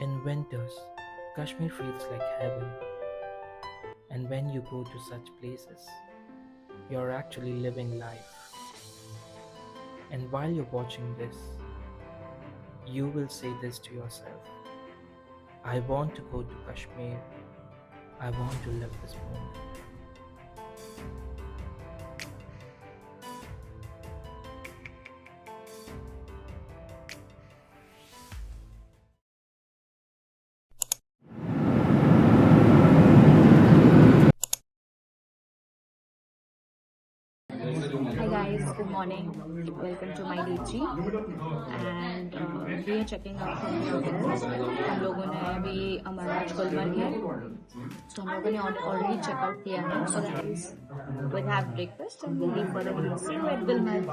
In winters, Kashmir feels like heaven, and when you go to such places, you're actually living life. And while you're watching this, you will say this to yourself: I want to go to Kashmir, I want to live this moment. Hi guys, good morning. Welcome to my day 3 and we are checking out from the hotels. हम लोगों ने अभी अमरनाथ गुलमर्ग है तो हम लोगों ने already checkout किया है. So guys, we'll have breakfast and we'll leave for the day. See you at Gulmarg.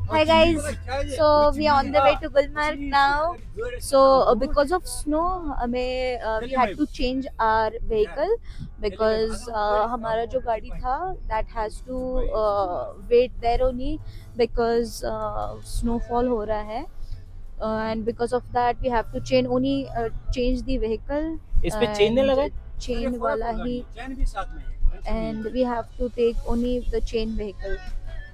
Hi guys, so we are on the way to Gulmarg now. So because of snow, we had to change our vehicle because हमारा जो गाड़ी था that has to wait there only because snowfall हो रहा है. And because of that we have to change the vehicle. इस पे chain नहीं लगा है? Chain वाला ही and we have to take only the chain vehicle.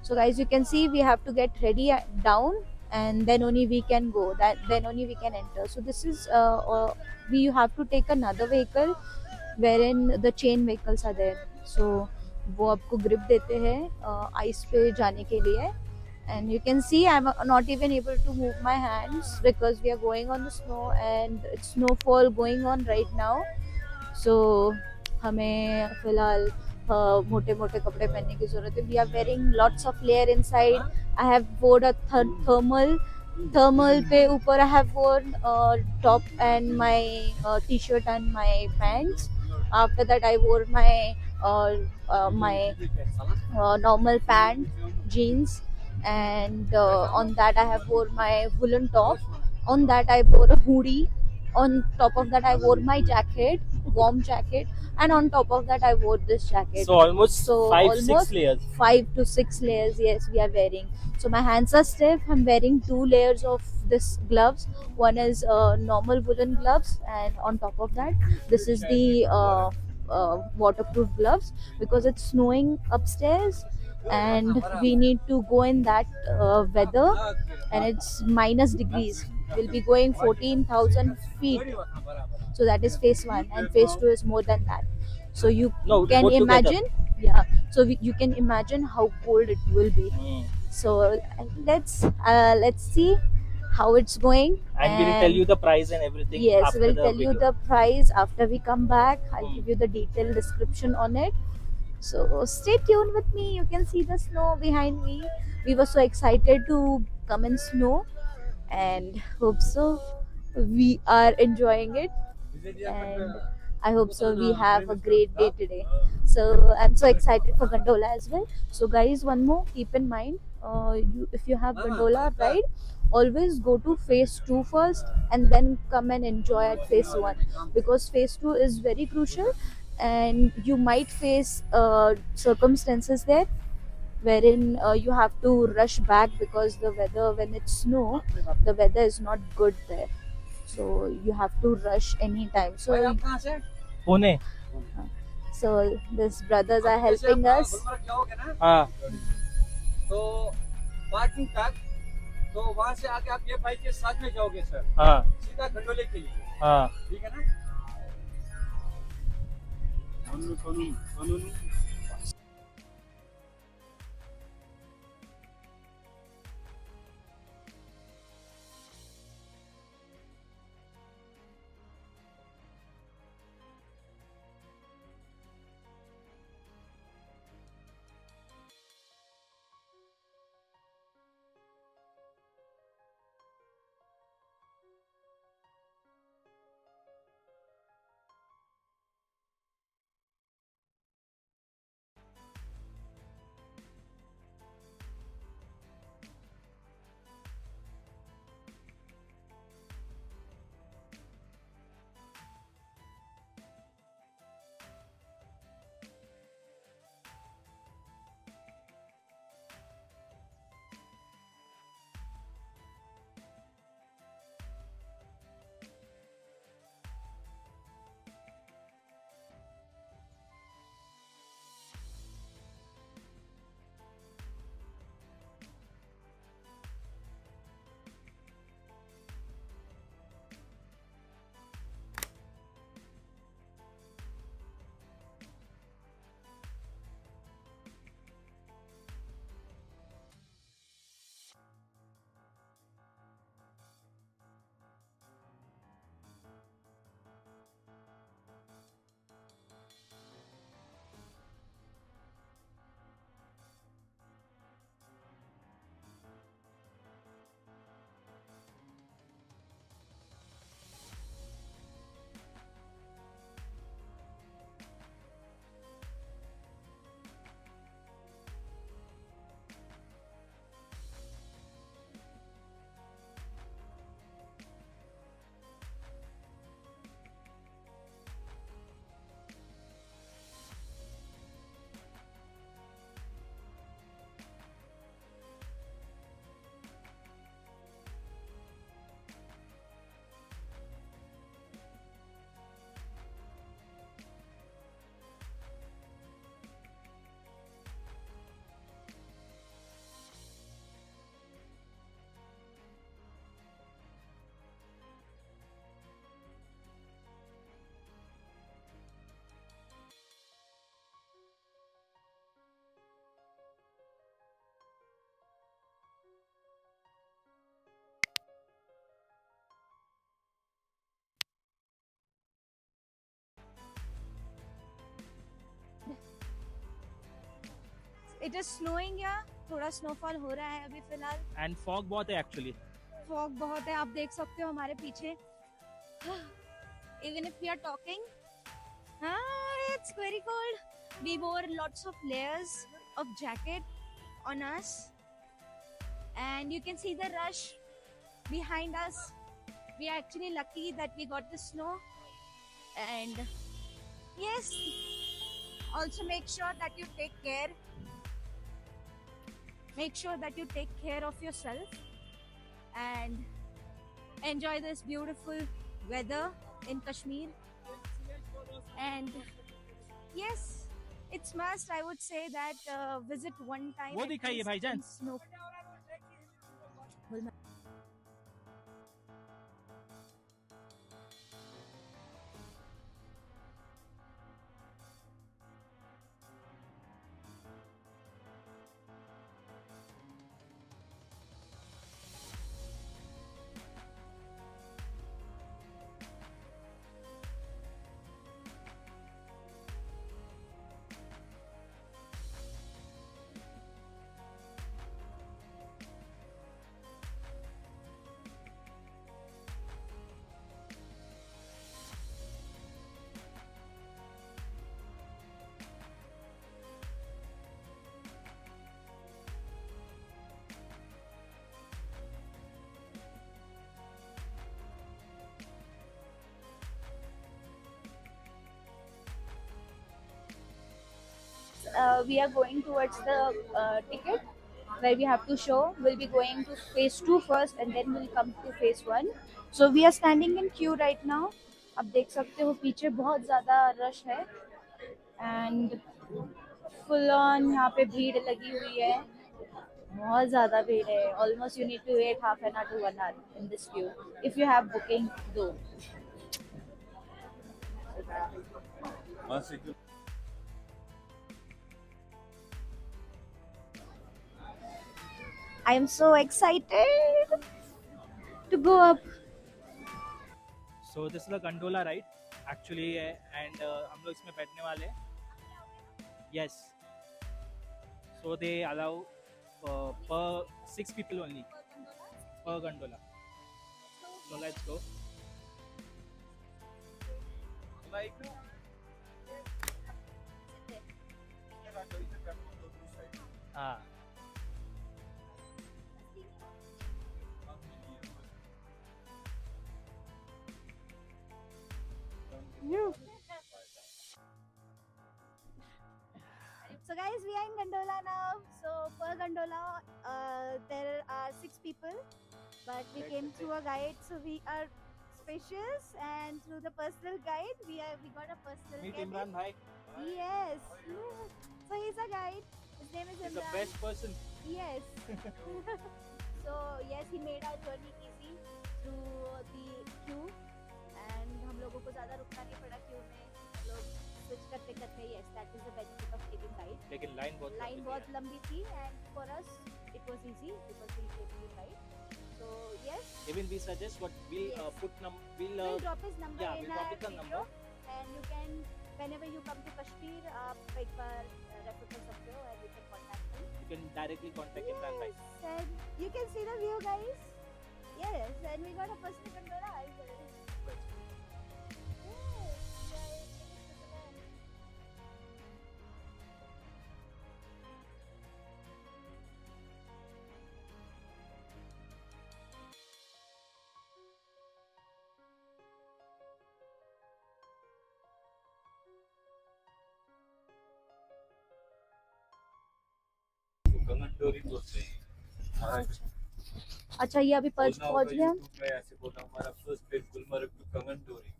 So guys, you can see we have to get ready down and then only we can go, that then only we can enter. So this is we have to take another vehicle wherein the chain vehicles are there. So वो आपको grip देते हैं ice पे जाने के लिए. And you can see I'm not even able to move my hands because we are going on the snow and it's snowfall going on right now. So हमें फिलहाल मोटे मोटे कपड़े पहनने की जरूरत है. We are wearing lots of layer inside. I have wore a thermal पे ऊपर I have worn top and my t-shirt and my pants. After that I wore my normal pant, jeans, and on that I have wore my woolen top. On that I wore a hoodie. On top of that I wore my jacket, warm jacket, and on top of that I wore this jacket. So almost So five, almost 6 layers. 5 to 6 layers, yes, we are wearing. So my hands are stiff. I'm wearing 2 layers of this gloves. One is normal woolen gloves, and on top of that, this is the waterproof gloves because it's snowing upstairs, and we need to go in that weather, and it's minus degrees. We'll be going 14,000 feet. So that is phase one, and phase two is more than that. So you No, can both together. imagine, yeah. So you can imagine how cold it will be. So let's see how it's going. And we'll tell you the price and everything. Yes, after we'll the tell you video. the price after we come back. I'll Hmm. give you the detailed description on it. So stay tuned with me. You can see the snow behind me. We were so excited to come in snow, and hope so we are enjoying it, and I hope so we have a great day today. So I'm so excited for gondola as well. So guys, one more, keep in mind, if you have gondola ride, always go to phase 2 first and then come and enjoy at phase 1, because phase 2 is very crucial and you might face circumstances there wherein you have to rush back because the weather, when it's snow, the weather is not good there, so you have to rush anytime. Pune. So these brothers are helping us. हाँ. तो parking तक, तो वहाँ से आके आप ये bike के साथ में जाओगे सर, हाँ. सीधा खंडोले के लिए. हाँ. ठीक है ना. इट इज स्नोइंग या थोड़ा स्नोफॉल हो रहा है अभी फिलहाल. एंड फॉग बहुत है एक्चुअली. फॉग बहुत है, आप देख सकते हो हमारे पीछे. Even if we are talking, it's very cold. We wore lots of layers of jacket on us, and you can see the rush behind us. We are actually lucky that we got the snow. And yes, also make sure that you take care of yourself and enjoy this beautiful weather in Kashmir. And yes, it's must, I would say that visit one time. वो at दिखाइए least भाईजान. in snow. We are going towards the ticket where we have to show. We'll be going to phase 2 first and then we'll come to phase 1. So we are standing in queue right now. आप देख सकते हो पीछे बहुत ज़्यादा rush है and full on यहाँ पे भीड़ लगी हुई है. बहुत ज़्यादा भीड़ है. Almost you need to wait half an hour to 1 hour in this queue if you have booking though. I am so excited to go up. So this is the gondola ride actually, and हम लोग इसमें बैठने वाले हैं. Yes. So they allow per 6 people only per gondola. So let's go. हाँ. So guys, we are in gondola now. So per gondola, there are 6 people, but we came through a guide, so we are spacious, and through the personal guide, we got a personal Meet cabin. Imran bhai. Yes. So he's a guide. His name is He's the Imran. best person. Yes. So yes, he made our journey easy through the queue, and हम लोगों को ज़्यादा रुकना नहीं पड़ा queue में. हम लोग switch करते करते, yes, that is the benefit of taking guide. लेकिन लाइन बहुत लंबी थी, and for us it was easy because we came to guide. So yes, Even we suggest what we'll Yes. we'll we'll drop his number yeah, in we'll drop our it the video, number. and you can, whenever you come to Kashmir, आप एक बार refer कर सकते हो, and you can contact him. You can directly contact Imran bhai. Yes, and you can see the view, guys. Yes, and we got a personal gondola. Yes, guys. कमंडोरी बोलते हैं. अच्छा, ये अभी पहुंच गए हम. मैं ऐसे बोला हमारा first place Gulmarg to Kongdori,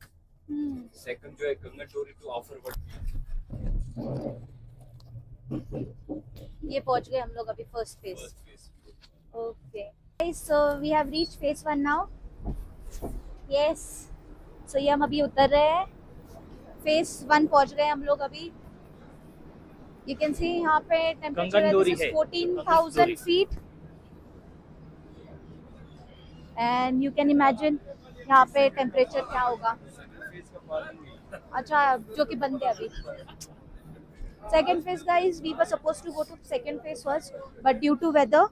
hmm. Second जो है कमंडोरी टू ऑफरवट. ये पहुंच गए हम लोग अभी first phase. First place. Okay. So we have reached phase 1 now. Yes. So ये हम अभी उतर रहे हैं. Phase 1 पहुंच गए हम लोग अभी. You can see यहाँ पे temperature गंगनडोरी is है. 14,000 गंगनडोरी. feet. And you can imagine यहाँ पे temperature क्या होगा. फेस का पार्किंग. अच्छा, जो कि बंद है अभी. Second phase, guys, we were supposed to go to second phase first, but due to weather,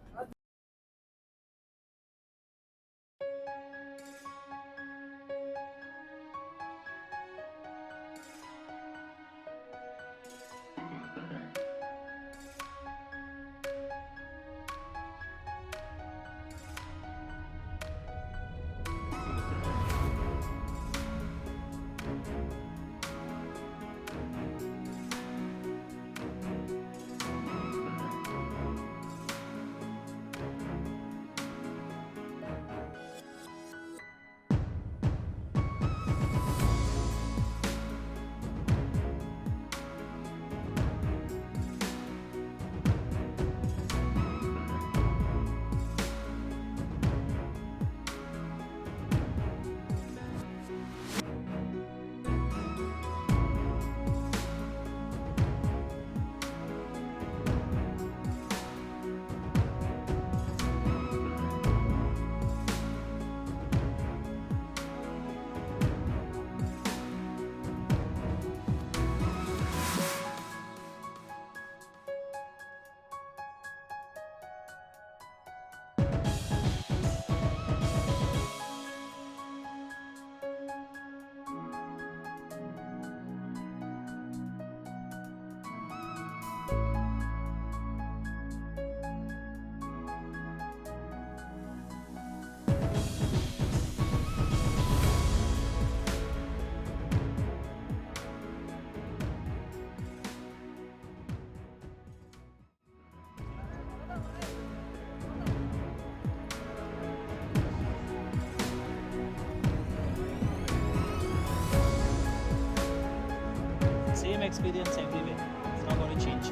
Same experience everywhere. It's not going to change.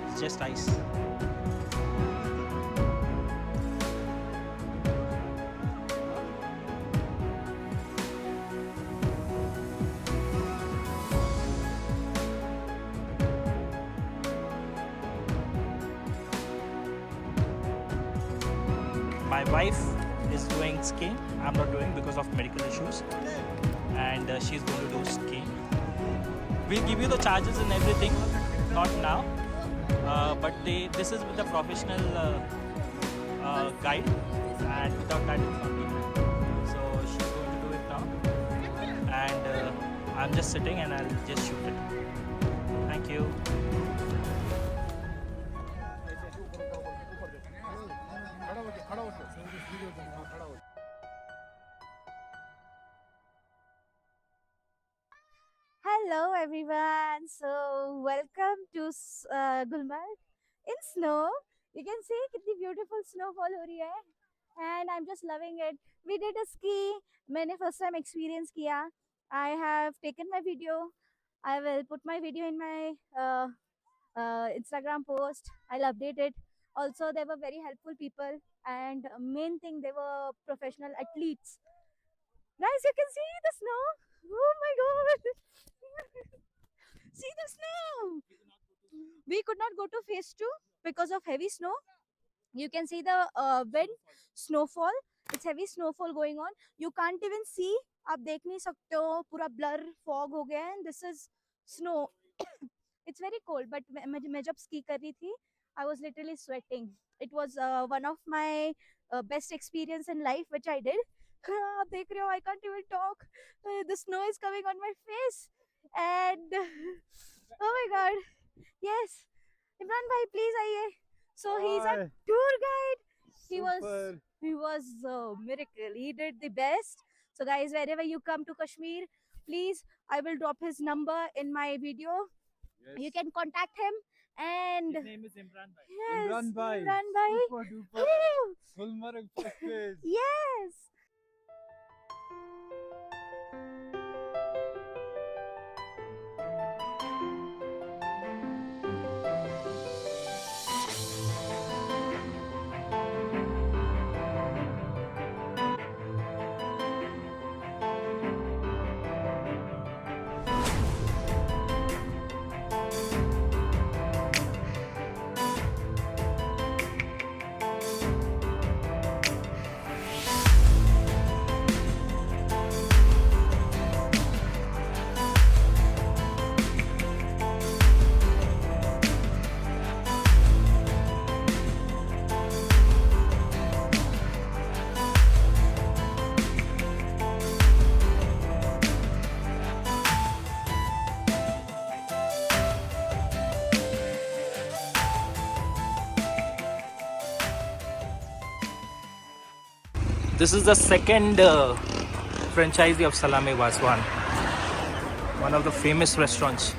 It's just ice. My wife is doing skiing. I'm not doing because of medical issues, and she's going to do skiing. We'll give you the charges and everything, not now, but this is with a professional guide, and without that it's not good. So she's going to do it now, and I'm just sitting and I'll just shoot it. Thank you. hello everyone. So welcome to Gulmarg in snow. You can see कितनी beautiful snowfall हो रही है, and I'm just loving it. We did a ski. मैंने first time experience किया. I have taken my video. I will put my video in my Instagram post. I'll update it. Also, they were very helpful people, and main thing, they were professional athletes. Guys, you can see the snow. Oh my god! See the snow. We could not go to phase 2 because of heavy snow. You can see the wind, snowfall. It's heavy snowfall going on. You can't even see. आप देख नहीं सकते हो, पूरा blur fog हो गया है, and this is snow. It's very cold, but मैं जब ski कर रही थी, I was literally sweating. It was one of my best experience in life which I did. आप देख रहे हो, I can't even talk. The snow is coming on my face, and oh my god, yes, Imran bhai, please आइए. So he's a tour guide. He was a miracle. He did the best. So guys, wherever you come to Kashmir, please, I will drop his number in my video. Yes. You can contact him. And His name is Imran Bhai. yes, Imran bhai. Imran bhai. Super duper. Woo! Gulmarg first phase. Yes. This is the second franchisee of Salami Vaswan, one of the famous restaurants